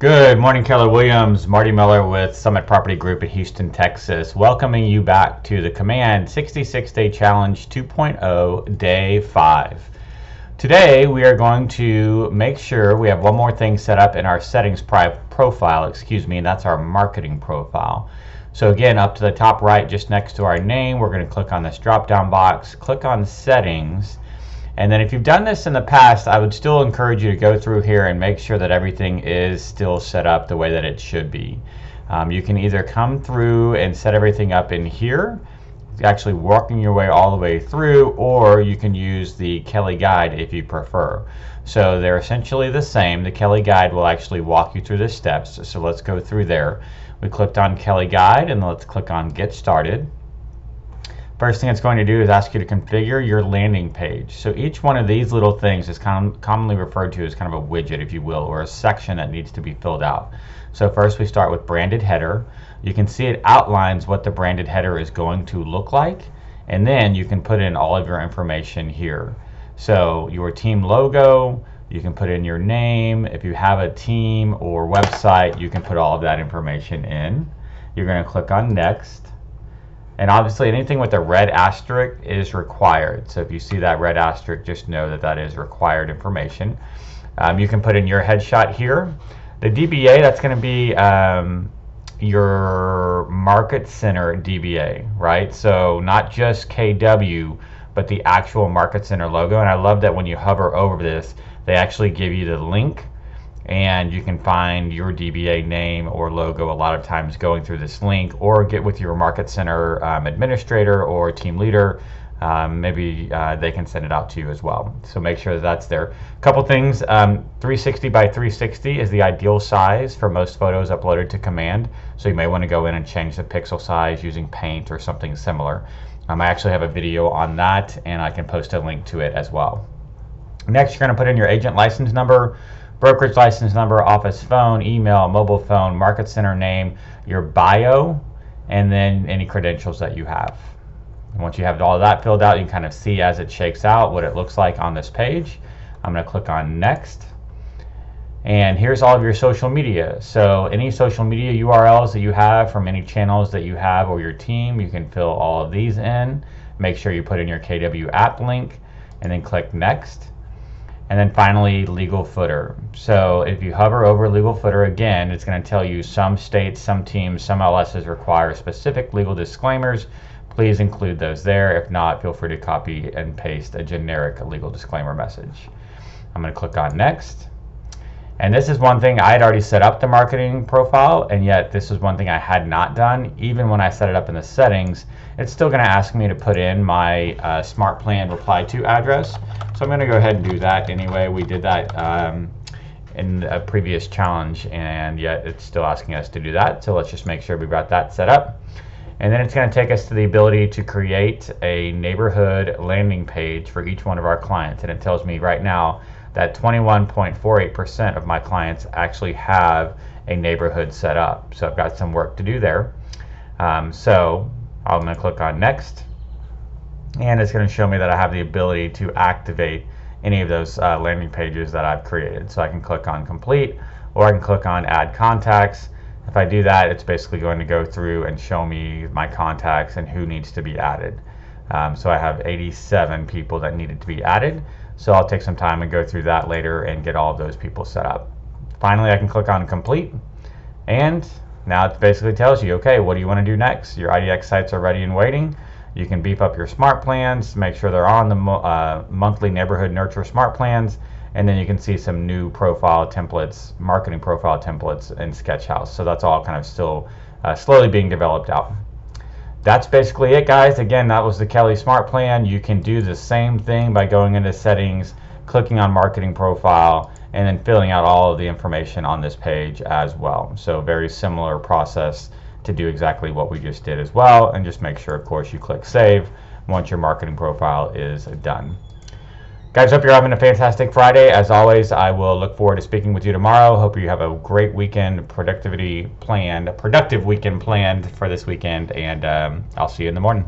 Good morning, Keller Williams. Marty Miller with Summit Property Group in Houston, Texas, welcoming you back to the Command 66-Day Challenge 2.0, Day 5. Today, we are going to make sure we have one more thing set up in our settings profile, and that's our marketing profile. So again, up to the top right, just next to our name, we're going to click on this drop-down box, click on Settings. And then if you've done this in the past, I would still encourage you to go through here and make sure that everything is still set up the way that it should be. You can either come through and set everything up in here, actually walking your way all the way through, or you can use the Kelly Guide if you prefer. So they're essentially the same. The Kelly Guide will actually walk you through the steps. So let's go through there. We clicked on Kelly Guide and let's click on Get Started. First thing it's going to do is ask you to configure your landing page. So each one of these little things is commonly referred to as kind of a widget, if you will, or a section that needs to be filled out. So first we start with branded header. You can see it outlines what the branded header is going to look like, and then you can put in all of your information here. So your team logo, you can put in your name. If you have a team or website, you can put all of that information in. You're going to click on Next. And obviously anything with a red asterisk is required. So if you see that red asterisk, just know that that is required information. You can put in your headshot here. The DBA, that's going to be your Market Center DBA, right? So not just KW, but the actual Market Center logo. And I love that when you hover over this, they actually give you the link, and you can find your DBA name or logo a lot of times going through this link, or get with your Market Center administrator or team leader. Maybe they can send it out to you as well. So make sure that that's there. A couple things, 360 by 360 is the ideal size for most photos uploaded to Command. So you may want to go in and change the pixel size using Paint or something similar. I actually have a video on that, and I can post a link to it as well. Next, you're going to put in your agent license number, brokerage license number, office phone, email, mobile phone, Market Center name, your bio, and then any credentials that you have. And once you have all of that filled out, you can kind of see as it shakes out what it looks like on this page. I'm going to click on Next. And here's all of your social media. So any social media URLs that you have from any channels that you have or your team, you can fill all of these in. Make sure you put in your KW app link and then click Next. And then finally, legal footer. So if you hover over legal footer, again, it's going to tell you some states, some teams, some LSs require specific legal disclaimers. Please include those there. If not, feel free to copy and paste a generic legal disclaimer message. I'm going to click on Next. And this is one thing, I had already set up the marketing profile, and yet this is one thing I had not done. Even when I set it up in the settings, it's still going to ask me to put in my Smart Plan reply to address. So I'm going to go ahead and do that anyway. We did that in a previous challenge, and yet it's still asking us to do that. So let's just make sure we've got that set up. And then it's going to take us to the ability to create a neighborhood landing page for each one of our clients. And it tells me right now that 21.48% of my clients actually have a neighborhood set up. So I've got some work to do there. So I'm going to click on Next. And it's going to show me that I have the ability to activate any of those landing pages that I've created. So I can click on Complete, or I can click on Add Contacts. If I do that, it's basically going to go through and show me my contacts and who needs to be added. So I have 87 people that needed to be added. So I'll take some time and go through that later and get all of those people set up. Finally, I can click on Complete, and now it basically tells you, okay, what do you want to do next? Your IDX sites are ready and waiting. You can beef up your smart plans, make sure they're on the monthly neighborhood nurture smart plans, and then you can see some new profile templates, marketing profile templates in Sketchhouse. So that's all kind of still slowly being developed out. That's basically it, guys. Again, that was the Kelly Smart Plan. You can do the same thing by going into settings, clicking on marketing profile, and then filling out all of the information on this page as well. So very similar process to do exactly what we just did as well, and just make sure, of course, you click Save once your marketing profile is done. Guys, hope you're having a fantastic Friday. As always, I will look forward to speaking with you tomorrow. Hope you have a great weekend, productive weekend planned for this weekend, and I'll see you in the morning.